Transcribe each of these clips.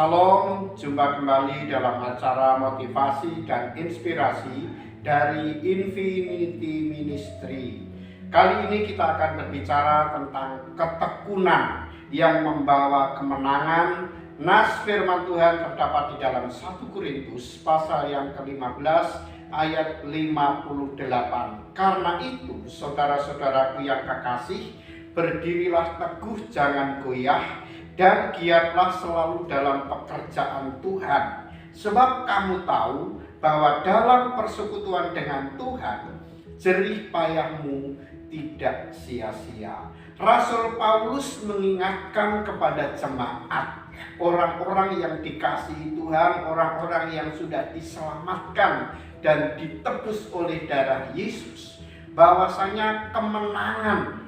Shalom, jumpa kembali dalam acara motivasi dan inspirasi dari Infinity Ministry. Kali ini kita akan berbicara tentang ketekunan yang membawa kemenangan. Nas firman Tuhan terdapat di dalam 1 Korintus pasal yang ke-15 ayat 58. Karena itu, saudara-saudaraku yang kekasih, berdirilah teguh, jangan goyah, dan giatlah selalu dalam pekerjaan Tuhan. Sebab kamu tahu bahwa dalam persekutuan dengan Tuhan, jerih payahmu tidak sia-sia. Rasul Paulus mengingatkan kepada jemaat, orang-orang yang dikasihi Tuhan, orang-orang yang sudah diselamatkan dan ditebus oleh darah Yesus, bahwasanya kemenangan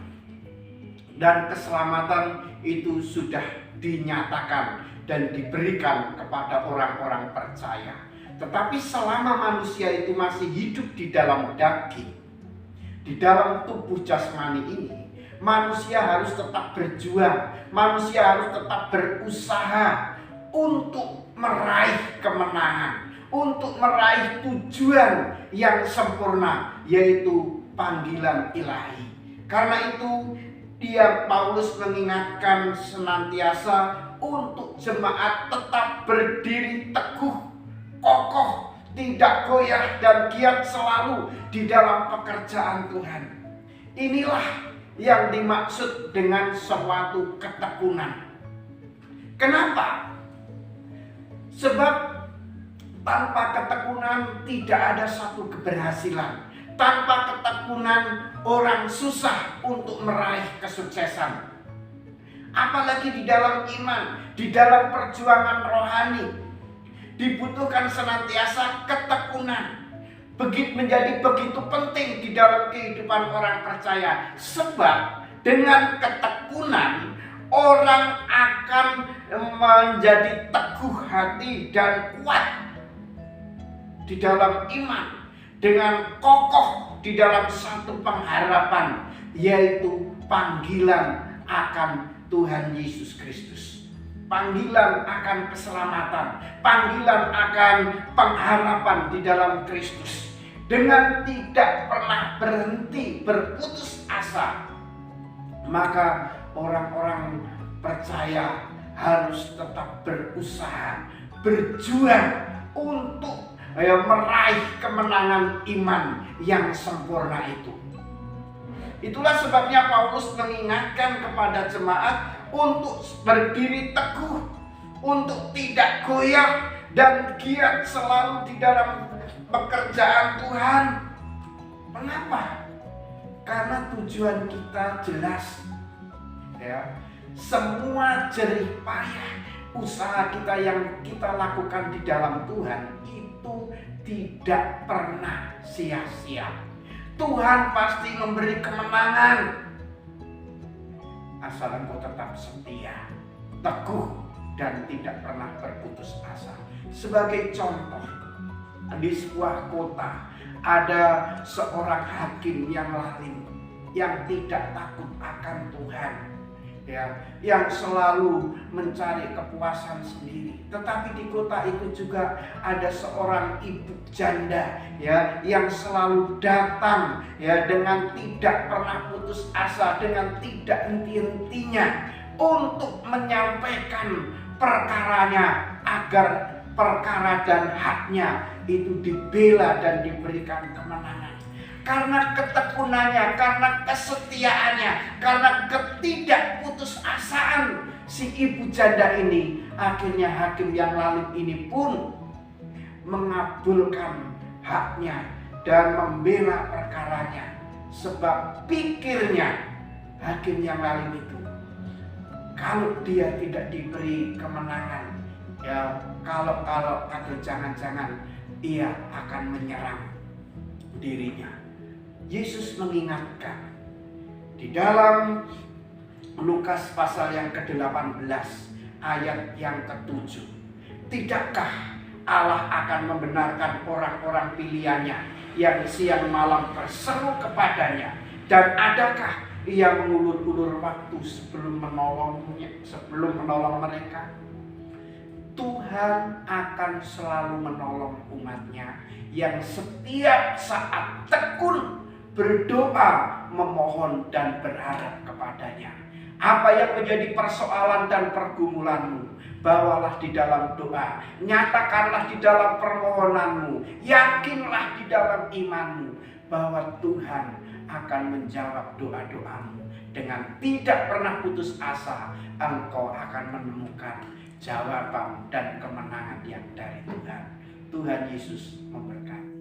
dan keselamatan itu sudah dinyatakan dan diberikan kepada orang-orang percaya. Tetapi selama manusia itu masih hidup di dalam daging, di dalam tubuh jasmani ini, manusia harus tetap berjuang, manusia harus tetap berusaha untuk meraih kemenangan, untuk meraih tujuan yang sempurna, yaitu panggilan ilahi. Karena itu Paulus mengingatkan senantiasa untuk jemaat tetap berdiri teguh, kokoh, tidak goyah, dan giat selalu di dalam pekerjaan Tuhan. Inilah yang dimaksud dengan suatu ketekunan. Kenapa? Sebab tanpa ketekunan tidak ada satu keberhasilan. Tanpa ketekunan orang susah untuk meraih kesuksesan. Apalagi di dalam iman, di dalam perjuangan rohani, dibutuhkan senantiasa ketekunan. Menjadi begitu penting di dalam kehidupan orang percaya. Sebab dengan ketekunan orang akan menjadi teguh hati dan kuat di dalam iman, dengan kokoh di dalam satu pengharapan, yaitu panggilan akan Tuhan Yesus Kristus, panggilan akan keselamatan, panggilan akan pengharapan di dalam Kristus. Dengan tidak pernah berhenti berputus asa, maka orang-orang percaya harus tetap berusaha, berjuang untuk meraih kemenangan iman yang sempurna itu. Itulah sebabnya Paulus mengingatkan kepada jemaat untuk berdiri teguh, untuk tidak goyah, dan giat selalu di dalam pekerjaan Tuhan. Mengapa? Karena tujuan kita jelas, ya. Semua jerih payah usaha kita yang kita lakukan di dalam Tuhan itu tidak pernah sia-sia. Tuhan pasti memberi kemenangan asal engkau tetap setia, teguh, dan tidak pernah berputus asa. Sebagai contoh, di sebuah kota ada seorang hakim yang lalim, yang tidak takut akan Tuhan, yang selalu mencari kepuasan sendiri. Tetapi di kota itu juga ada seorang ibu janda, yang selalu datang, dengan tidak pernah putus asa, dengan tidak henti-hentinya untuk menyampaikan perkaranya agar perkara dan haknya itu dibela dan diberikan kemenangan. Karena ketekunannya, karena kesetiaannya, karena ketidakputusasaan si ibu janda ini, akhirnya hakim yang lalim ini pun mengabulkan haknya dan membela perkaranya. Sebab pikirnya hakim yang lalim itu, kalau dia tidak diberi kemenangan, kalau atau jangan-jangan ia akan menyerang dirinya. Yesus mengingatkan di dalam Lukas pasal yang ke-18 ayat yang ke-7. Tidakkah Allah akan membenarkan orang-orang pilihannya yang siang malam berseru kepadanya, dan adakah ia mengulur-ulur waktu sebelum menolong mereka? Tuhan akan selalu menolong umatnya yang setiap saat tekun berdoa, memohon dan berharap kepadanya. Apa yang menjadi persoalan dan pergumulanmu, bawalah di dalam doa, nyatakanlah di dalam permohonanmu, yakinlah di dalam imanmu bahwa Tuhan akan menjawab doa-doamu. Dengan tidak pernah putus asa, engkau akan menemukan jawaban dan kemenangan yang dari Tuhan. Tuhan Yesus memberkati.